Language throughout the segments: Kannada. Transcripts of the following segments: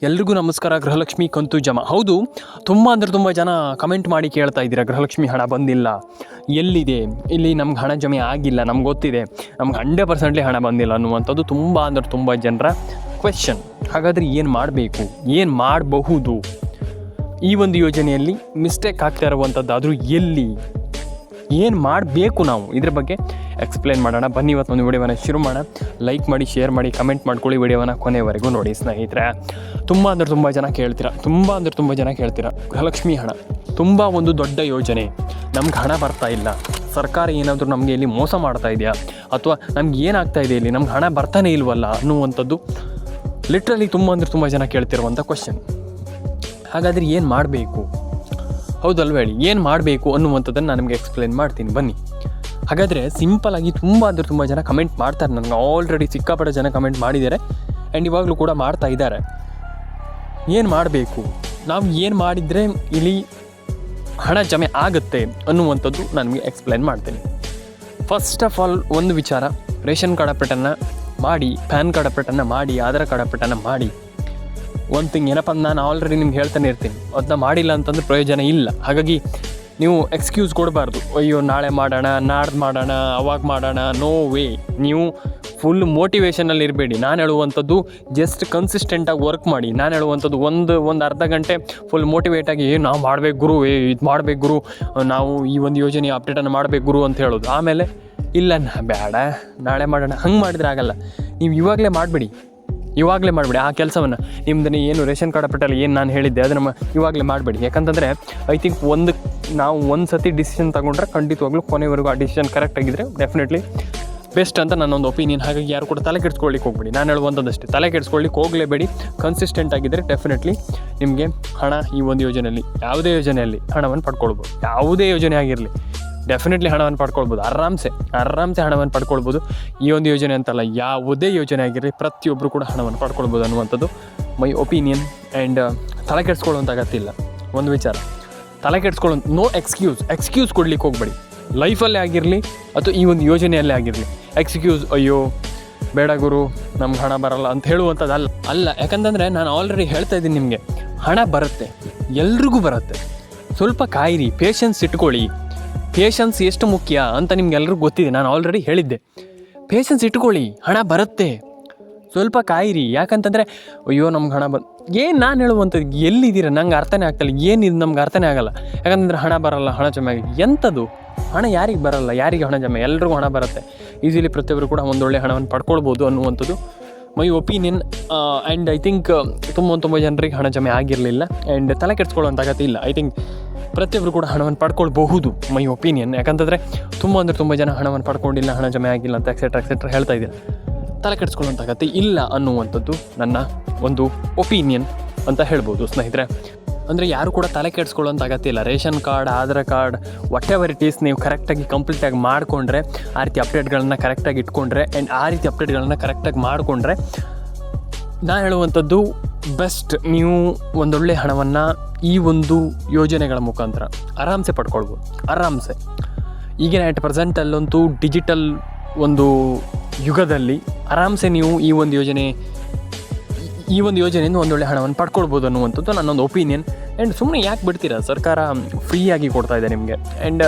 ಎಲ್ರಿಗೂ ನಮಸ್ಕಾರ. ಗೃಹಲಕ್ಷ್ಮಿ ಕಂತು ಜಮಾ ಹೌದು. ತುಂಬ ಜನ ಕಮೆಂಟ್ ಮಾಡಿ ಕೇಳ್ತಾ ಇದ್ದೀರಾ, ಗೃಹಲಕ್ಷ್ಮಿ ಹಣ ಬಂದಿಲ್ಲ, ಎಲ್ಲಿದೆ, ಇಲ್ಲಿ ನಮ್ಗೆ ಹಣ ಜಮೆ ಆಗಿಲ್ಲ, ನಮ್ಗೆ ಗೊತ್ತಿದೆ, ನಮ್ಗೆ 100% ಹಣ ಬಂದಿಲ್ಲ ಅನ್ನುವಂಥದ್ದು ತುಂಬ ಜನರ ಕ್ವೆಶ್ಚನ್. ಹಾಗಾದರೆ ಏನು ಮಾಡಬೇಕು, ಏನು ಮಾಡಬಹುದು, ಈ ಒಂದು ಯೋಜನೆಯಲ್ಲಿ ಮಿಸ್ಟೇಕ್ ಆಗ್ತಾ ಇರುವಂಥದ್ದಾದರೂ ಎಲ್ಲಿ, ಏನು ಮಾಡಬೇಕು, ನಾವು ಇದ್ರ ಬಗ್ಗೆ ಎಕ್ಸ್ಪ್ಲೇನ್ ಮಾಡೋಣ. ಬನ್ನಿ ಇವತ್ತು ಒಂದು ವಿಡಿಯೋವನ್ನು ಶುರು ಮಾಡೋಣ. ಲೈಕ್ ಮಾಡಿ, ಶೇರ್ ಮಾಡಿ, ಕಮೆಂಟ್ ಮಾಡ್ಕೊಳ್ಳಿ, ವಿಡಿಯೋವನ್ನು ಕೊನೆವರೆಗೂ ನೋಡಿ ಸ್ನೇಹಿತರೆ. ತುಂಬ ಜನ ಕೇಳ್ತೀರಾ ಗೃಹಲಕ್ಷ್ಮಿ ಹಣ ತುಂಬ ಒಂದು ದೊಡ್ಡ ಯೋಜನೆ, ನಮ್ಗೆ ಹಣ ಬರ್ತಾ ಇಲ್ಲ, ಸರ್ಕಾರ ಏನಾದರೂ ನಮಗೆ ಇಲ್ಲಿ ಮೋಸ ಮಾಡ್ತಾ ಇದೆಯಾ, ಅಥವಾ ನಮ್ಗೆ ಏನಾಗ್ತಾ ಇದೆ, ಇಲ್ಲಿ ನಮ್ಗೆ ಹಣ ಬರ್ತಾನೆ ಇಲ್ವಲ್ಲ ಅನ್ನುವಂಥದ್ದು ಲಿಟ್ರಲಿ ತುಂಬ ಜನ ಕೇಳ್ತಿರುವಂಥ ಕ್ವಶನ್. ಹಾಗಾದರೆ ಏನು ಮಾಡಬೇಕು, ಹೌದಲ್ವ ಹೇಳಿ, ಏನು ಮಾಡಬೇಕು ಅನ್ನುವಂಥದ್ದನ್ನು ನಾನು ನಿಮಗೆ ಎಕ್ಸ್ಪ್ಲೇನ್ ಮಾಡ್ತೀನಿ ಬನ್ನಿ. ಹಾಗಾದರೆ ಸಿಂಪಲಾಗಿ ತುಂಬ ಜನ ಕಮೆಂಟ್ ಮಾಡ್ತಾರೆ, ನನಗೆ ಆಲ್ರೆಡಿ ಸಿಕ್ಕಾಪಟ್ಟೆ ಜನ ಕಮೆಂಟ್ ಮಾಡಿದ್ದಾರೆ ಆ್ಯಂಡ್ ಇವಾಗಲೂ ಕೂಡ ಮಾಡ್ತಾ ಇದ್ದಾರೆ. ಏನು ಮಾಡಬೇಕು, ನಾವು ಏನು ಮಾಡಿದರೆ ಇಲ್ಲಿ ಹಣ ಜಮೆ ಆಗುತ್ತೆ ಅನ್ನುವಂಥದ್ದು ನಾನು ನಿಮಗೆ ಎಕ್ಸ್ಪ್ಲೇನ್ ಮಾಡ್ತೀನಿ. ಫಸ್ಟ್ ಆಫ್ ಆಲ್ ಒಂದು ವಿಚಾರ, ರೇಷನ್ ಕಾರ್ಡ್ ಅಪ್ಡೇಟನ್ನು ಮಾಡಿ, ಪ್ಯಾನ್ ಕಾರ್ಡ್ ಅಪ್ಡೇಟನ್ನು ಮಾಡಿ, ಆಧಾರ್ ಕಾರ್ಡ್ ಅಪ್ಡೇಟನ್ನು ಮಾಡಿ. ಒಂದು ಥಿಂಗ್ ಏನಪ್ಪ, ನಾನು ಆಲ್ರೆಡಿ ನಿಮ್ಗೆ ಹೇಳ್ತಾನೆ ಇರ್ತೀನಿ, ಅದನ್ನ ಮಾಡಿಲ್ಲ ಅಂತಂದ್ರೆ ಪ್ರಯೋಜನ ಇಲ್ಲ. ಹಾಗಾಗಿ ನೀವು ಎಕ್ಸ್ಕ್ಯೂಸ್ ಕೊಡಬಾರ್ದು, ಅಯ್ಯೋ ನಾಳೆ ಮಾಡೋಣ, ನಾಡ್ದು ಮಾಡೋಣ, ಅವಾಗ ಮಾಡೋಣ. No way. ನೀವು ಫುಲ್ ಮೋಟಿವೇಶನಲ್ಲಿ ಇರಬೇಡಿ. ನಾನು ಹೇಳುವಂಥದ್ದು ಜಸ್ಟ್ ಕನ್ಸಿಸ್ಟೆಂಟಾಗಿ ವರ್ಕ್ ಮಾಡಿ. ನಾನು ಹೇಳುವಂಥದ್ದು ಒಂದು ಅರ್ಧ ಗಂಟೆ ಫುಲ್ ಮೋಟಿವೇಟಾಗಿ ನಾವು ಮಾಡಬೇಕು ಗುರು, ಇದು ಮಾಡಬೇಕು ಗುರು, ನಾವು ಈ ಒಂದು ಯೋಜನೆ ಅಪ್ಡೇಟನ್ನು ಮಾಡಬೇಕು ಗುರು ಅಂತ ಹೇಳೋದು. ಆಮೇಲೆ ಇಲ್ಲ ಬೇಡ ನಾಳೆ ಮಾಡೋಣ, ಹಂಗೆ ಮಾಡಿದ್ರೆ ಆಗಲ್ಲ. ನೀವು ಇವಾಗಲೇ ಮಾಡಬೇಡಿ ಆ ಕೆಲಸವನ್ನು. ನಿಮ್ಮದನ್ನು ಏನು ರೇಷನ್ ಕಾರ್ಡ್ ಅಪ್ಡೇಟಲ್ಲಿ ಏನು ನಾನು ಹೇಳಿದ್ದೆ ಅದನ್ನು ಇವಾಗಲೇ ಮಾಡಬೇಡಿ. ಯಾಕಂತಂದರೆ ಐ ಥಿಂಕ್ ನಾವು ಒಂದು ಸತಿ ಡಿಸಿಷನ್ ತೊಗೊಂಡ್ರೆ ಖಂಡಿತವಾಗ್ಲೂ ಕೊನೆವರೆಗೂ ಆ ಡಿಸಿಷನ್ ಕರೆಕ್ಟಾಗಿದ್ದರೆ ಡೆಫಿನೆಟ್ಲಿ ಬೆಸ್ಟ್ ಅಂತ ನನ್ನೊಂದು ಒಪಿನಿಯನ್. ಹಾಗಾಗಿ ಯಾರು ಕೂಡ ತಲೆ ಕೆಡಿಸ್ಕೊಳ್ಳಿಕ್ಕೆ ಹೋಗ್ಬೇಡಿ. ನಾನು ಹೇಳುವಂಥದ್ದಷ್ಟೇ, ತಲೆ ಕೆಡಿಸ್ಕೊಳ್ಳಿಕ್ಕೆ ಹೋಗಲೇಬೇಡಿ. ಕನ್ಸಿಸ್ಟೆಂಟ್ ಆಗಿದ್ದರೆ ಡೆಫಿನೆಟ್ಲಿ ನಿಮಗೆ ಹಣ ಈ ಒಂದು ಯೋಜನೆಯಲ್ಲಿ, ಯಾವುದೇ ಯೋಜನೆಯಲ್ಲಿ ಹಣವನ್ನು ಪಡ್ಕೊಳ್ಬೋದು. ಯಾವುದೇ ಯೋಜನೆ ಆಗಿರಲಿ ಡೆಫಿನೆಟ್ಲಿ ಹಣವನ್ನು ಪಡ್ಕೊಳ್ಬೋದು. ಆರಾಮ್ಸೆ ಹಣವನ್ನು ಪಡ್ಕೊಳ್ಬೋದು. ಈ ಒಂದು ಯೋಜನೆ ಅಂತಲ್ಲ, ಯಾವುದೇ ಯೋಜನೆ ಆಗಿರಲಿ ಪ್ರತಿಯೊಬ್ಬರು ಕೂಡ ಹಣವನ್ನು ಪಡ್ಕೊಳ್ಬೋದು ಅನ್ನುವಂಥದ್ದು ಮೈ ಒಪಿನಿಯನ್. ಆ್ಯಂಡ್ ತಲೆ ಕೆಡಿಸ್ಕೊಳ್ಳುವಂಥ ಅಗತ್ಯ ಇಲ್ಲ. ಒಂದು ವಿಚಾರ, ತಲೆ ನೋ ಎಕ್ಸ್ಕ್ಯೂಸ್ ಕೊಡ್ಲಿಕ್ಕೆ ಹೋಗ್ಬೇಡಿ. ಲೈಫಲ್ಲೇ ಆಗಿರಲಿ ಅಥವಾ ಈ ಒಂದು ಯೋಜನೆಯಲ್ಲೇ ಆಗಿರಲಿ ಎಕ್ಸ್ಕ್ಯೂಸ್, ಅಯ್ಯೋ ಬೇಡ ಗುರು ನಮ್ಗೆ ಹಣ ಬರಲ್ಲ ಅಂತ ಹೇಳುವಂಥದ್ದು ಅಲ್ಲ. ಯಾಕಂತಂದರೆ ನಾನು ಆಲ್ರೆಡಿ ಹೇಳ್ತಾ ಇದ್ದೀನಿ, ನಿಮಗೆ ಹಣ ಬರುತ್ತೆ, ಎಲ್ರಿಗೂ ಬರುತ್ತೆ. ಸ್ವಲ್ಪ ಕಾಯಿರಿ, ಪೇಷನ್ಸ್ ಇಟ್ಕೊಳ್ಳಿ. ಪೇಷನ್ಸ್ ಎಷ್ಟು ಮುಖ್ಯ ಅಂತ ನಿಮ್ಗೆಲ್ರಿಗೂ ಗೊತ್ತಿದೆ, ನಾನು ಆಲ್ರೆಡಿ ಹೇಳಿದ್ದೆ. ಪೇಷನ್ಸ್ ಇಟ್ಕೊಳ್ಳಿ, ಹಣ ಬರುತ್ತೆ. ಸ್ವಲ್ಪ ಕಾಯಿರಿ. ಯಾಕಂತಂದರೆ ಅಯ್ಯೋ ನಮ್ಗೆ ಹಣ ಏನು ನಾನು ಹೇಳುವಂಥದ್ದು, ಎಲ್ಲಿದ್ದೀರ ನಂಗೆ ಅರ್ಥನೇ ಆಗ್ತಾಯಿಲ್ಲ, ಏನಿದು ನಮ್ಗೆ ಅರ್ಥನೇ ಆಗೋಲ್ಲ. ಯಾಕಂತಂದರೆ ಹಣ ಬರಲ್ಲ, ಹಣ ಜಮೆ ಆಗಿ ಎಂಥದ್ದು ಹಣ, ಯಾರಿಗೆ ಬರಲ್ಲ, ಯಾರಿಗೆ ಹಣ ಜಮೆ, ಎಲ್ರಿಗೂ ಹಣ ಬರುತ್ತೆ. ಈಸಿಲಿ ಪ್ರತಿಯೊಬ್ಬರು ಕೂಡ ಒಂದೊಳ್ಳೆ ಹಣವನ್ನು ಪಡ್ಕೊಳ್ಬೋದು ಅನ್ನುವಂಥದ್ದು my opinion. And I think ತುಂಬ ಜನರಿಗೆ ಹಣ ಜಮೆ ಆಗಿರಲಿಲ್ಲ ಆ್ಯಂಡ್ ತಲೆ ಕೆಡಿಸ್ಕೊಳ್ಳುವಂಥ ಅಗತ್ಯ ಇಲ್ಲ. ಐ ಥಿಂಕ್ ಪ್ರತಿಯೊಬ್ಬರು ಕೂಡ ಹಣವನ್ನು ಪಡ್ಕೊಳ್ಬಹುದು, ಮೈ ಒಪಿನಿಯನ್. ಯಾಕಂತಂದರೆ ತುಂಬ ಜನ ಹಣವನ್ನು ಪಡ್ಕೊಂಡಿಲ್ಲ, ಹಣ ಜಮೆ ಆಗಿಲ್ಲ ಅಂತ ಎಕ್ಸೆಟ್ರಾ ಹೇಳ್ತಾ ಇದ್ದಾರೆ. ತಲೆ ಕೆಡಿಸ್ಕೊಳ್ಳುವಂಥ ಅಗತ್ಯ ಇಲ್ಲ ಅನ್ನುವಂಥದ್ದು ನನ್ನ ಒಂದು ಒಪಿನಿಯನ್ ಅಂತ ಹೇಳ್ಬೋದು ಸ್ನೇಹಿತರೆ. ಅಂದರೆ ಯಾರು ಕೂಡ ತಲೆ ಕೆಡಿಸ್ಕೊಳ್ಳುವಂಥ ಅಗತ್ಯ ಇಲ್ಲ. Ration card, Aadhaar card, what ever it is, ನೀವು ಕರೆಕ್ಟಾಗಿ ಕಂಪ್ಲೀಟಾಗಿ ಮಾಡಿಕೊಂಡ್ರೆ, ಆ ರೀತಿ ಅಪ್ಡೇಟ್ಗಳನ್ನ ಕರೆಕ್ಟಾಗಿ ಇಟ್ಕೊಂಡ್ರೆ ಆ್ಯಂಡ್ ಆ ರೀತಿ ಅಪ್ಡೇಟ್ಗಳನ್ನ ಕರೆಕ್ಟಾಗಿ ಮಾಡಿಕೊಂಡ್ರೆ, ನಾನು ಹೇಳುವಂಥದ್ದು ಬೆಸ್ಟ್. ನೀವು ಒಂದೊಳ್ಳೆ ಹಣವನ್ನು ಈ ಒಂದು ಯೋಜನೆಗಳ ಮುಖಾಂತರ ಆರಾಮ್ಸೆ ಪಡ್ಕೊಳ್ಬೋದು. ಆರಾಮ್ಸೆ ಈಗಿನ ಅಟ್ ಪ್ರೆಸೆಂಟಲ್ಲಂತೂ ಡಿಜಿಟಲ್ ಒಂದು ಯುಗದಲ್ಲಿ ಆರಾಮ್ಸೆ ನೀವು ಈ ಒಂದು ಯೋಜನೆಯಿಂದ ಒಂದೊಳ್ಳೆ ಹಣವನ್ನು ಪಡ್ಕೊಳ್ಬೋದು ಅನ್ನುವಂಥದ್ದು ನನ್ನೊಂದು ಒಪಿನಿಯನ್. ಆ್ಯಂಡ್ ಸುಮ್ಮನೆ ಯಾಕೆ ಬಿಡ್ತೀರಾ, ಸರ್ಕಾರ ಫ್ರೀಯಾಗಿ ಕೊಡ್ತಾ ಇದೆ ನಿಮಗೆ. ಆ್ಯಂಡ್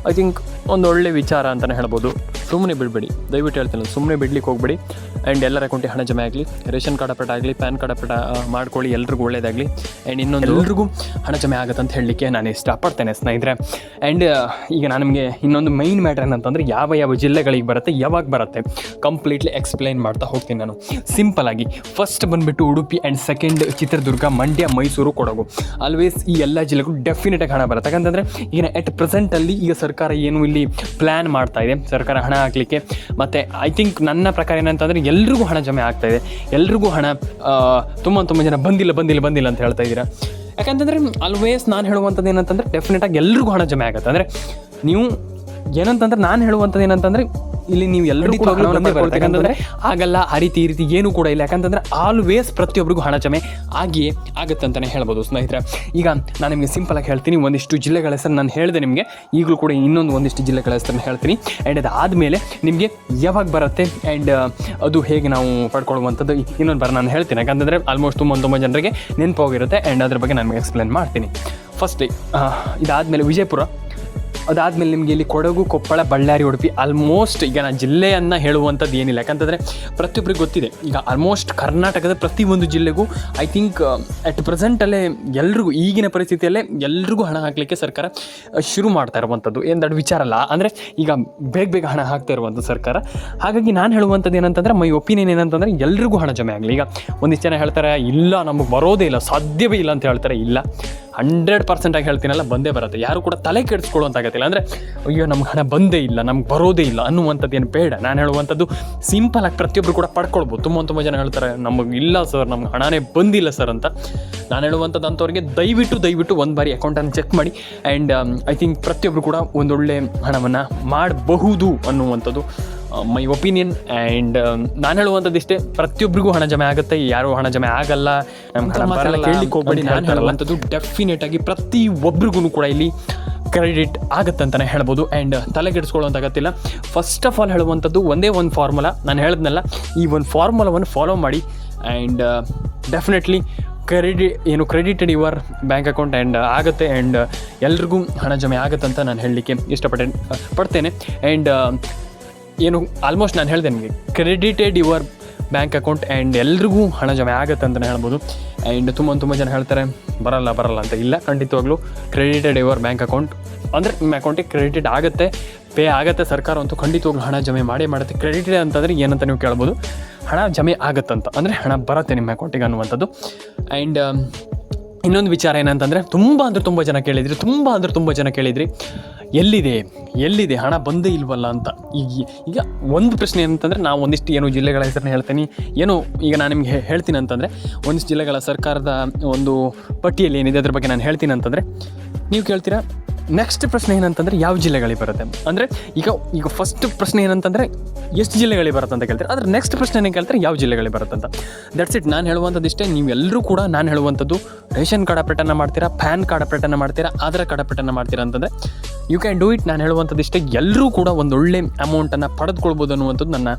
ಐ ಥಿಂಕ್ ಒಂದೊಳ್ಳೆ ವಿಚಾರ ಅಂತಲೇ ಹೇಳ್ಬೋದು. ಸುಮ್ಮನೆ ಬಿಡಬೇಡಿ, ದಯವಿಟ್ಟು ಹೇಳ್ತೀನಿ, ಸುಮ್ಮನೆ ಬಿಡ್ಲಿಕ್ಕೆ ಹೋಗ್ಬೇಡಿ. ಆ್ಯಂಡ್ ಎಲ್ಲರ ಅಕೌಂಟಿಗೆ ಹಣ ಜಮೆ ಆಗಲಿ, ರೇಷನ್ ಕಾರ್ಡ್ ಅಪ್ಡೇಟ್ ಆಗಲಿ, ಪ್ಯಾನ್ ಕಾರ್ಡ್ ಅಪ್ಡೇಟ್ ಮಾಡ್ಕೊಳ್ಳಿ, ಎಲ್ರಿಗೂ ಒಳ್ಳೆಯದಾಗಲಿ. ಆ್ಯಂಡ್ ಇನ್ನೊಂದು ಎಲ್ರಿಗೂ ಹಣ ಜಮೆ ಆಗುತ್ತೆ ಅಂತ ಹೇಳಲಿಕ್ಕೆ ನಾನು ಇಷ್ಟಪಡ್ತೇನೆ ಸ್ನೇಹಿತರೆ. ಆ್ಯಂಡ್ ಈಗ ನಾನು ನಿಮಗೆ ಇನ್ನೊಂದು ಮೈನ್ ಮ್ಯಾಟ್ರ್ ಏನಂತಂದರೆ, ಯಾವ ಜಿಲ್ಲೆಗಳಿಗೆ ಬರುತ್ತೆ, ಯಾವಾಗ ಬರುತ್ತೆ, ಕಂಪ್ಲೀಟ್ಲಿ ಎಕ್ಸ್ಪ್ಲೈನ್ ಮಾಡ್ತಾ ಹೋಗ್ತೀನಿ ನಾನು ಸಿಂಪಲಾಗಿ. ಫಸ್ಟ್ ಬಂದುಬಿಟ್ಟು Udupi and second Chitradurga, Mandya, Mysuru, Kodagu. Always ಈ ಎಲ್ಲ ಜಿಲ್ಲೆಗಳು ಡೆಫಿನೆಟಾಗಿ ಹಣ ಬರುತ್ತೆ. ಯಾಕಂತಂದರೆ ಈಗ ಎಟ್ ಪ್ರೆಸೆಂಟಲ್ಲಿ ಈಗ ಸರ್ಕಾರ ಏನು ಇಲ್ಲಿ ಪ್ಲ್ಯಾನ್ ಮಾಡ್ತಾ ಇದೆ, ಸರ್ಕಾರ ಹಣ ಹಾಕಲಿಕ್ಕೆ. ಮತ್ತು ಐ ಥಿಂಕ್ ನನ್ನ ಪ್ರಕಾರ ಏನಂತಂದರೆ ಎಲ್ರಿಗೂ ಹಣ ಜಮೆ ಆಗ್ತಾಯಿದೆ, ಎಲ್ರಿಗೂ ಹಣ. ತುಂಬ ಜನ ಬಂದಿಲ್ಲ ಅಂತ ಹೇಳ್ತಾ ಇದ್ದೀರಾ. ಯಾಕಂತಂದರೆ ಆಲ್ವೇಸ್ ನಾನು ಹೇಳುವಂಥದ್ದು ಏನಂತಂದರೆ ಡೆಫಿನೆಟಾಗಿ ಎಲ್ರಿಗೂ ಹಣ ಜಮೆ ಆಗುತ್ತೆ. ಅಂದರೆ ನೀವು ಏನಂತಂದ್ರೆ, ನಾನು ಹೇಳುವಂಥದ್ದು ಏನಂತಂದರೆ ಇಲ್ಲಿ ನೀವು ಎಲ್ಲರೂ ಕೂಡ ಹಣವನ್ನು ಬರುತ್ತೆ. ಯಾಕಂತಂದರೆ ಆಗಲ್ಲ ಆ ರೀತಿ ಏನೂ ಕೂಡ ಇಲ್ಲ. ಯಾಕಂತಂದರೆ ಆಲ್ವೇಸ್ ಪ್ರತಿಯೊಬ್ಬರಿಗೂ ಹಣ ಜಮೆ ಆಗಿಯೇ ಆಗುತ್ತೆ ಅಂತಲೇ ಹೇಳ್ಬೋದು ಸ್ನೇಹಿತರೆ. ಈಗ ನಾನು ನಿಮಗೆ ಸಿಂಪಲಾಗಿ ಹೇಳ್ತೀನಿ, ಒಂದಿಷ್ಟು ಜಿಲ್ಲೆಗಳ ಹೆಸರು ನಾನು ಹೇಳಿದೆ ನಿಮಗೆ, ಈಗಲೂ ಕೂಡ ಒಂದಿಷ್ಟು ಜಿಲ್ಲೆಗಳ ಹೆಸರನ್ನು ಹೇಳ್ತೀನಿ. ಆ್ಯಂಡ್ ಅದಾದಮೇಲೆ ನಿಮಗೆ ಯಾವಾಗ ಬರುತ್ತೆ ಆ್ಯಂಡ್ ಅದು ಹೇಗೆ ನಾವು ಪಡ್ಕೊಳ್ಳುವಂಥದ್ದು ಇನ್ನೊಂದು ನಾನು ಹೇಳ್ತೀನಿ. ಯಾಕಂತಂದರೆ ಆಲ್ಮೋಸ್ಟ್ ತುಂಬ ಜನರಿಗೆ ನೆನಪೋಗಿರುತ್ತೆ ಆ್ಯಂಡ್ ಅದ್ರ ಬಗ್ಗೆ ನಾನು ಎಕ್ಸ್ಪ್ಲೇನ್ ಮಾಡ್ತೀನಿ. ಫಸ್ಟ್ ಇದಾದಮೇಲೆ ವಿಜಯಪುರ, ಅದಾದಮೇಲೆ ನಿಮಗೆ ಇಲ್ಲಿ ಕೊಡಗು, ಕೊಪ್ಪಳ, ಬಳ್ಳಾರಿ, ಉಡುಪಿ. ಆಲ್ಮೋಸ್ಟ್ ಈಗ ನಾನು ಜಿಲ್ಲೆಯನ್ನು ಹೇಳುವಂಥದ್ದು ಏನಿಲ್ಲ. ಯಾಕಂತಂದರೆ ಪ್ರತಿಯೊಬ್ಬರಿಗೆ ಗೊತ್ತಿದೆ, ಈಗ ಆಲ್ಮೋಸ್ಟ್ ಕರ್ನಾಟಕದ ಪ್ರತಿಯೊಂದು ಜಿಲ್ಲೆಗೂ ಐ ಥಿಂಕ್ ಅಟ್ ಪ್ರೆಸೆಂಟಲ್ಲೇ ಎಲ್ರಿಗೂ ಈಗಿನ ಪರಿಸ್ಥಿತಿಯಲ್ಲೇ ಎಲ್ರಿಗೂ ಹಣ ಹಾಕಲಿಕ್ಕೆ ಸರ್ಕಾರ ಶುರು ಮಾಡ್ತಾ ಇರುವಂಥದ್ದು. ಏನು ದೊಡ್ಡ ವಿಚಾರ ಅಲ್ಲ. ಅಂದರೆ ಈಗ ಬೇಗ ಹಣ ಹಾಕ್ತಾ ಇರುವಂಥದ್ದು ಸರ್ಕಾರ. ಹಾಗಾಗಿ ನಾನು ಹೇಳುವಂಥದ್ದು ಏನಂತಂದರೆ, ಮೈ ಒಪಿನಿಯನ್ ಏನಂತಂದರೆ ಎಲ್ರಿಗೂ ಹಣ ಜಮೆ ಆಗಲಿ. ಈಗ ಒಂದಿಷ್ಟು ಜನ ಹೇಳ್ತಾರೆ ಇಲ್ಲ ನಮಗೆ ಬರೋದೇ ಇಲ್ಲ, ಸಾಧ್ಯವೇ ಇಲ್ಲ ಅಂತ ಹೇಳ್ತಾರೆ. ಇಲ್ಲ, 100% ಆಗಿ ಹೇಳ್ತೀನಲ್ಲ, ಬಂದೇ ಬರುತ್ತೆ. ಯಾರು ಕೂಡ ತಲೆ ಕೆಡಿಸ್ಕೊಳ್ಳುವಂತಾಗತ್ತಿಲ್ಲ. ಅಂದರೆ ಅಯ್ಯೋ ನಮ್ಗೆ ಹಣ ಬಂದೇ ಇಲ್ಲ, ನಮ್ಗೆ ಬರೋದೇ ಇಲ್ಲ ಅನ್ನುವಂಥದ್ದು ಏನು ಬೇಡ. ನಾನು ಹೇಳುವಂಥದ್ದು ಸಿಂಪಲಾಗಿ ಪ್ರತಿಯೊಬ್ಬರು ಕೂಡ ಪಡ್ಕೊಳ್ಬೋದು. ತುಂಬ ಜನ ಹೇಳ್ತಾರೆ ನಮಗೆ ಇಲ್ಲ ಸರ್, ನಮ್ಗೆ ಹಣನೇ ಬಂದಿಲ್ಲ ಸರ್ ಅಂತ. ನಾನು ಹೇಳುವಂಥದ್ದು ಅಂಥವ್ರಿಗೆ ದಯವಿಟ್ಟು ಒಂದು ಬಾರಿ ಅಕೌಂಟನ್ನು ಚೆಕ್ ಮಾಡಿ. ಆ್ಯಂಡ್ ಐ ಥಿಂಕ್ ಪ್ರತಿಯೊಬ್ಬರು ಕೂಡ ಒಂದೊಳ್ಳೆ ಹಣವನ್ನು ಮಾಡಬಹುದು ಅನ್ನುವಂಥದ್ದು ಮೈ ಒಪಿನಿಯನ್. ಆ್ಯಂಡ್ ನಾನು ಹೇಳುವಂಥದ್ದು ಇಷ್ಟೇ, ಪ್ರತಿಯೊಬ್ಬರಿಗೂ ಹಣ ಜಮೆ ಆಗುತ್ತೆ, ಯಾರೂ ಹಣ ಜಮೆ ಆಗಲ್ಲ, ನಮ್ಗೆ ಹಣ ಬರಲ್ಲ ಕೇಳಲಿಕ್ಕೆ ಹೋಗ್ಬೇಡಿ. ನಾನು ಹೇಳುವಂಥದ್ದು ಡೆಫಿನೆಟಾಗಿ ಪ್ರತಿಯೊಬ್ಬರಿಗೂ ಕೂಡ ಇಲ್ಲಿ ಕ್ರೆಡಿಟ್ ಆಗುತ್ತೆ ಅಂತಲೇ ಹೇಳ್ಬೋದು. ಆ್ಯಂಡ್ ತಲೆಗೆಡಿಸ್ಕೊಳ್ಳೋಂಥ ಅಗತ್ತಿಲ್ಲ. ಫಸ್ಟ್ ಆಫ್ ಆಲ್ ಹೇಳುವಂಥದ್ದು ಒಂದೇ ಒಂದು ಫಾರ್ಮುಲಾ, ನಾನು ಹೇಳಿದ್ನಲ್ಲ, ಈ ಒಂದು ಫಾರ್ಮುಲಾವನ್ನು ಫಾಲೋ ಮಾಡಿ. And definitely credited your bank account and ಆಗುತ್ತೆ. ಆ್ಯಂಡ್ ಎಲ್ರಿಗೂ ಹಣ ಜಮೆ ಆಗುತ್ತೆ ಅಂತ ನಾನು ಹೇಳಲಿಕ್ಕೆ ಪಡ್ತೇನೆ. ಆ್ಯಂಡ್ ಆಲ್ಮೋಸ್ಟ್ ನಾನು ಹೇಳಿದೆ ನಿಮಗೆ, credited your bank account and ಎಲ್ರಿಗೂ ಹಣ ಜಮೆ ಆಗುತ್ತೆ ಅಂತಲೇ ಹೇಳ್ಬೋದು. ಆ್ಯಂಡ್ ತುಂಬ ಜನ ಹೇಳ್ತಾರೆ ಬರಲ್ಲ ಅಂತ. ಇಲ್ಲ, ಖಂಡಿತವಾಗ್ಲೂ ಕ್ರೆಡಿಟೆಡ್ ಯುವರ್ ಬ್ಯಾಂಕ್ ಅಕೌಂಟ್ ಅಂದರೆ ನಿಮ್ಮ ಅಕೌಂಟಿಗೆ ಕ್ರೆಡಿಟೆಡ್ ಆಗುತ್ತೆ, ಪೇ ಆಗುತ್ತೆ. ಸರ್ಕಾರ ಅಂತೂ ಖಂಡಿತವಾಗ್ಲೂ ಹಣ ಜಮೆ ಮಾಡುತ್ತೆ. ಕ್ರೆಡಿಟೆಡ್ ಅಂತಂದರೆ ಏನಂತ ನೀವು ಕೇಳ್ಬೋದು, ಹಣ ಜಮೆ ಆಗುತ್ತಂತ, ಅಂದರೆ ಹಣ ಬರುತ್ತೆ ನಿಮ್ಮ ಅಕೌಂಟಿಗೆ ಅನ್ನುವಂಥದ್ದು. ಆ್ಯಂಡ್ ಇನ್ನೊಂದು ವಿಚಾರ ಏನಂತಂದರೆ, ತುಂಬ ಜನ ಕೇಳಿದ್ರಿ ಎಲ್ಲಿದೆ ಹಣ ಬಂದೇ ಇಲ್ವಲ್ಲ ಅಂತ. ಈಗ ಒಂದು ಪ್ರಶ್ನೆ ಏನಂತಂದರೆ, ನಾವು ಒಂದಿಷ್ಟು ಜಿಲ್ಲೆಗಳ ಹೆಸರನ್ನ ಹೇಳ್ತೀನಿ. ಈಗ ನಾನು ನಿಮಗೆ ಹೇಳ್ತೀನಿ ಅಂತಂದರೆ, ಒಂದಿಷ್ಟು ಜಿಲ್ಲೆಗಳ ಸರ್ಕಾರದ ಒಂದು ಪಟ್ಟಿಯಲ್ಲಿ ಏನಿದೆ ಅದ್ರ ಬಗ್ಗೆ ನಾನು ಹೇಳ್ತೀನಿ ಅಂತಂದರೆ, ನೀವು ಕೇಳ್ತೀರಾ ನೆಕ್ಸ್ಟ್ ಪ್ರಶ್ನೆ ಏನಂತಂದರೆ ಯಾವ ಜಿಲ್ಲೆಗಳಿಗೆ ಬರುತ್ತೆ ಅಂದರೆ, ಈಗ ಫಸ್ಟ್ ಪ್ರಶ್ನೆ ಏನಂತಂದರೆ ಎಷ್ಟು ಜಿಲ್ಲೆಗಳಿಗೆ ಬರುತ್ತೆ ಅಂತ ಕೇಳ್ತಾರೆ. ಆದರೆ ನೆಕ್ಸ್ಟ್ ಪ್ರಶ್ನೆ ಏನು ಕೇಳ್ತಾರೆ, ಯಾವ ಜಿಲ್ಲೆಗಳಿಗೆ ಬರುತ್ತೆ ಅಂತ. That's it. ನಾನು ಹೇಳುವಂಥದ್ದು ಇಷ್ಟೇ. ನೀವೆಲ್ಲರೂ ಕೂಡ ನಾನು ಹೇಳುವಂಥದ್ದು ರೇಷನ್ ಕಾರ್ಡ್ ಅಪ್ಡೇಟನ್ನು ಮಾಡ್ತೀರಾ, ಪ್ಯಾನ್ ಕಾರ್ಡ್ ಅಪ್ಡೇಟನ್ನು ಮಾಡ್ತೀರಾ, ಆಧಾರ್ ಕಾರ್ಡ್ ಅಪ್ಡೇಟನ್ನು ಮಾಡ್ತೀರಾ ಅಂತಂದರೆ ಯು ಕ್ಯಾನ್ ಡೂ ಇಟ್. ನಾನು ಹೇಳುವಂಥದ್ದು ಇಷ್ಟೇ, ಎಲ್ಲರೂ ಕೂಡ ಒಂದೊಳ್ಳೆ ಅಮೌಂಟನ್ನು ಪಡೆದುಕೊಳ್ಬೋದು ಅನ್ನುವಂಥದ್ದು ನನ್ನ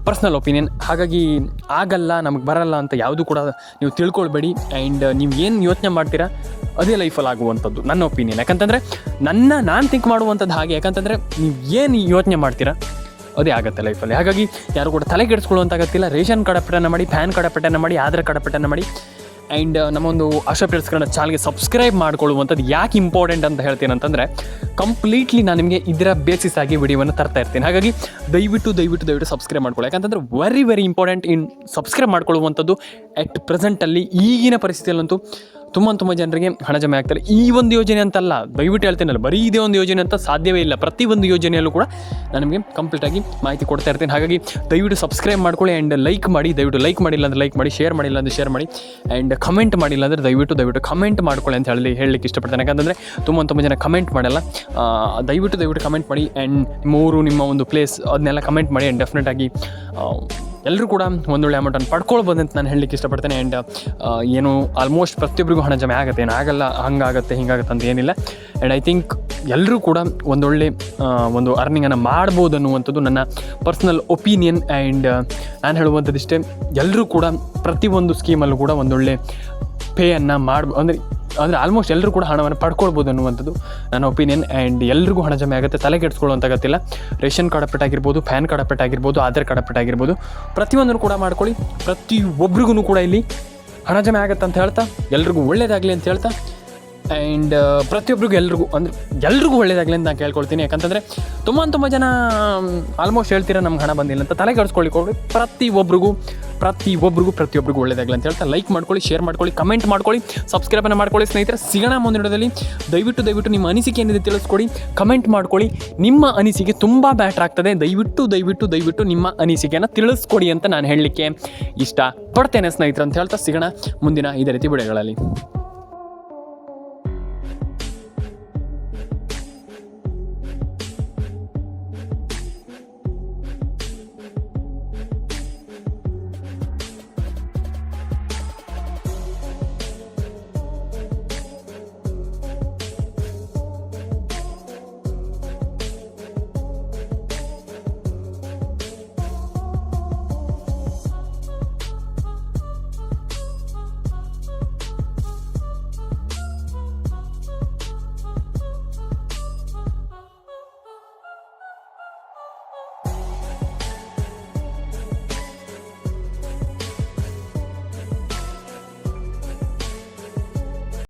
ಪರ್ಸ್ನಲ್ ಒಪಿನಿಯನ್. ಹಾಗಾಗಿ ಆಗಲ್ಲ, ನಮಗೆ ಬರಲ್ಲ ಅಂತ ಯಾವುದು ಕೂಡ ನೀವು ತಿಳ್ಕೊಳ್ಬೇಡಿ. ಆ್ಯಂಡ್ ನೀವು ಏನು ಯೋಚನೆ ಮಾಡ್ತೀರಾ ಅದೇ ಲೈಫಲ್ಲಿ ಆಗುವಂಥದ್ದು ನನ್ನ ಒಪಿನಿಯನ್. ಯಾಕಂತಂದರೆ ನಾನು ಥಿಂಕ್ ಮಾಡುವಂಥದ್ದು ಹಾಗೆ. ಯಾಕಂತಂದರೆ ನೀವು ಏನು ಯೋಚನೆ ಮಾಡ್ತೀರಾ ಅದೇ ಆಗುತ್ತೆ ಲೈಫಲ್ಲಿ. ಹಾಗಾಗಿ ಯಾರು ಕೂಡ ತಲೆ ಕೆಡಿಸ್ಕೊಳ್ಳುವಂತಾಗತ್ತಿಲ್ಲ. ರೇಷನ್ ಕಾರ್ಡ್ ಅಪ್ಡೇಟನ್ನು ಮಾಡಿ, ಪ್ಯಾನ್ ಕಾರ್ಡ್ ಅಪ್ಡೇಟನ್ನು ಮಾಡಿ, ಆಧಾರ್ ಕಾರ್ಡ್ ಅಪ್ಡೇಟನ್ನು ಮಾಡಿ. ಆ್ಯಂಡ್ ನಮ್ಮೊಂದು ಆಶಾ ಪೀರ್ಸ್ ಕನ್ನಡ ಚಾನಲ್ಗೆ ಸಬ್ಸ್ಕ್ರೈಬ್ ಮಾಡ್ಕೊಳ್ಳುವಂಥದ್ದು ಯಾಕೆ ಇಂಪಾರ್ಟೆಂಟ್ ಅಂತ ಹೇಳ್ತೀನಿ ಅಂತಂದರೆ, ಕಂಪ್ಲೀಟ್ಲಿ ನಾನು ನಿಮಗೆ ಇದರ ಬೇಸಿಸ್ ಆಗಿ ವಿಡಿಯೋವನ್ನು ತರ್ತಾ ಇರ್ತೀನಿ. ಹಾಗಾಗಿ ದಯವಿಟ್ಟು ಸಬ್ಸ್ಕ್ರೈಬ್ ಮಾಡ್ಕೊಳ್ಳಿ. ಯಾಕಂತಂದರೆ ವೆರಿ ಇಂಪಾರ್ಟೆಂಟ್ ಸಬ್ಸ್ಕ್ರೈಬ್ ಮಾಡ್ಕೊಳ್ಳುವಂಥದ್ದು. ಅಟ್ ಪ್ರೆಸೆಂಟಲ್ಲಿ ಈಗಿನ ಪರಿಸ್ಥಿತಿಯಲ್ಲಂತೂ ತುಂಬ ಜನರಿಗೆ ಹಣ ಜಮೆ ಆಗ್ತಾರೆ. ಈ ಒಂದು ಯೋಜನೆ ಅಂತಲ್ಲ, ದಯವಿಟ್ಟು ಹೇಳ್ತೇನಲ್ಲ, ಬರೀ ಇದೇ ಒಂದು ಯೋಜನೆ ಅಂತ ಸಾಧ್ಯವೇ ಇಲ್ಲ. ಪ್ರತಿಯೊಂದು ಯೋಜನೆಯಲ್ಲೂ ಕೂಡ ನಾನು ನಿಮಗೆ ಕಂಪ್ಲೀಟಾಗಿ ಮಾಹಿತಿ ಕೊಡ್ತಾ ಇರ್ತೀನಿ. ಹಾಗಾಗಿ ದಯವಿಟ್ಟು ಸಬ್ಸ್ಕ್ರೈಬ್ ಮಾಡ್ಕೊಳ್ಳಿ ಆ್ಯಂಡ್ ಲೈಕ್ ಮಾಡಿ. ದಯವಿಟ್ಟು ಲೈಕ್ ಮಾಡಿಲ್ಲ ಅಂದರೆ ಲೈಕ್ ಮಾಡಿ, ಶೇರ್ ಮಾಡಿಲ್ಲ ಅಂದರೆ ಶೇರ್ ಮಾಡಿ, ಆ್ಯಂಡ್ ಕಮೆಂಟ್ ಮಾಡಿಲ್ಲ ಅಂದರೆ ದಯವಿಟ್ಟು ಕಮೆಂಟ್ ಮಾಡ್ಕೊಳ್ಳಿ ಅಂತ ಹೇಳಲಿಕ್ಕೆ ಇಷ್ಟಪಡ್ತೇನೆ. ಯಾಕಂತಂದರೆ ತುಂಬ ಜನ ಕಮೆಂಟ್ ಮಾಡಲ್ಲ. ದಯವಿಟ್ಟು ಕಮೆಂಟ್ ಮಾಡಿ. ಆ್ಯಂಡ್ ನಿಮ್ಮ ಊರು, ನಿಮ್ಮ ಒಂದು ಪ್ಲೇಸ್ ಅದನ್ನೆಲ್ಲ ಕಮೆಂಟ್ ಮಾಡಿ. ಆ್ಯಂಡ್ ಡೆಫಿನೆಟಾಗಿ ಎಲ್ಲರೂ ಕೂಡ ಒಂದೊಳ್ಳೆ ಅಮೌಂಟನ್ನು ಪಡ್ಕೊಳ್ಬೋದು ಅಂತ ನಾನು ಹೇಳಲಿಕ್ಕೆ ಇಷ್ಟಪಡ್ತೇನೆ. ಆ್ಯಂಡ್ ಆಲ್ಮೋಸ್ಟ್ ಪ್ರತಿಯೊಬ್ಬರಿಗೂ ಹಣ ಜಮೆ ಆಗುತ್ತೆ, ಏನಾಗಲ್ಲ, ಹಿಂಗಾಗುತ್ತೆ ಅಂತ ಏನಿಲ್ಲ. ಆ್ಯಂಡ್ ಐ ಥಿಂಕ್ ಎಲ್ಲರೂ ಕೂಡ ಒಂದೊಳ್ಳೆ ಒಂದು ಅರ್ನಿಂಗನ್ನು ಮಾಡ್ಬೋದು ಅನ್ನುವಂಥದ್ದು ನನ್ನ ಪರ್ಸ್ನಲ್ ಒಪಿನಿಯನ್. ಆ್ಯಂಡ್ ನಾನು ಹೇಳುವಂಥದ್ದು ಇಷ್ಟೇ, ಎಲ್ಲರೂ ಕೂಡ ಪ್ರತಿಯೊಂದು ಸ್ಕೀಮಲ್ಲೂ ಕೂಡ ಒಂದೊಳ್ಳೆ ಪೇಯನ್ನು ಅಂದರೆ ಆಲ್ಮೋಸ್ಟ್ ಎಲ್ಲರೂ ಕೂಡ ಹಣವನ್ನು ಪಡ್ಕೊಳ್ಬೋದು ಅನ್ನುವಂಥದ್ದು ನನ್ನ ಒಪಿನಿಯನ್. ಆ್ಯಂಡ್ ಎಲ್ರಿಗೂ ಹಣ ಜಮೆ ಆಗುತ್ತೆ, ತಲೆ ಕೆಡಿಸ್ಕೊಳ್ಳುವಂತಾಗತ್ತಿಲ್ಲ. ರೇಷನ್ ಕಾರ್ಡ್ ಅಪ್ಡೇಟ್ ಆಗಿರ್ಬೋದು, ಪ್ಯಾನ್ ಕಾರ್ಡ್ ಅಪ್ಡೇಟ್ ಆಗಿರ್ಬೋದು, ಆಧಾರ್ ಕಾರ್ಡ್ ಅಪ್ಡೇಟ್ ಆಗಿರ್ಬೋದು, ಪ್ರತಿಯೊಂದನ್ನು ಕೂಡ ಮಾಡ್ಕೊಳ್ಳಿ. ಪ್ರತಿಯೊಬ್ಬರಿಗೂ ಕೂಡ ಇಲ್ಲಿ ಹಣ ಜಮೆ ಆಗುತ್ತೆ ಅಂತ ಹೇಳ್ತಾ, ಎಲ್ರಿಗೂ ಒಳ್ಳೆಯದಾಗಲಿ ಅಂತ ಹೇಳ್ತಾ, ಆ್ಯಂಡ್ ಪ್ರತಿಯೊಬ್ಬರಿಗೂ ಎಲ್ರಿಗೂ ಒಳ್ಳೆಯದಾಗಲಿ ಅಂತ ನಾನು ಕೇಳ್ಕೊಳ್ತೀನಿ. ಯಾಕಂತಂದರೆ ತುಂಬ ಜನ ಆಲ್ಮೋಸ್ಟ್ ಹೇಳ್ತೀರಾ ನಮ್ಗೆ ಹಣ ಬಂದಿಲ್ಲ ಅಂತ. ತಲೆ ಕೆಡಿಸ್ಕೊಳ್ಳಿಕೊಡಿ. ಪ್ರತಿಯೊಬ್ಬರಿಗೂ ಒಳ್ಳೆಯದಾಗಲಿ ಅಂತ ಹೇಳ್ತಾ, ಲೈಕ್ ಮಾಡ್ಕೊಳ್ಳಿ, ಶೇರ್ ಮಾಡ್ಕೊಳ್ಳಿ, ಕಮೆಂಟ್ ಮಾಡ್ಕೊಳ್ಳಿ, ಸಬ್ಸ್ಕ್ರೈಬನ್ನು ಮಾಡ್ಕೊಳ್ಳಿ. ಸ್ನೇಹಿತರೆ, ಸಿಗೋಣ ಮುಂದಿನ ವಿಡಿಯೋದಲ್ಲಿ. ದಯವಿಟ್ಟು ನಿಮ್ಮ ಅನಿಸಿಕೆ ಏನಿದೆ ತಿಳಿಸ್ಕೊಡಿ, ಕಮೆಂಟ್ ಮಾಡ್ಕೊಳ್ಳಿ. ನಿಮ್ಮ ಅನಿಸಿಕೆ ತುಂಬ ಬ್ಯಾಟ್ರ್ ಆಗ್ತದೆ. ದಯವಿಟ್ಟು ನಿಮ್ಮ ಅನಿಸಿಕೆಯನ್ನು ತಿಳಿಸ್ಕೊಡಿ ಅಂತ ನಾನು ಹೇಳಲಿಕ್ಕೆ ಇಷ್ಟಪಡ್ತೇನೆ ಸ್ನೇಹಿತರೆ ಅಂತ ಹೇಳ್ತಾ, ಸಿಗೋಣ ಮುಂದಿನ ಇದೇ ರೀತಿ ವಿಡಿಯೋಗಳಲ್ಲಿ.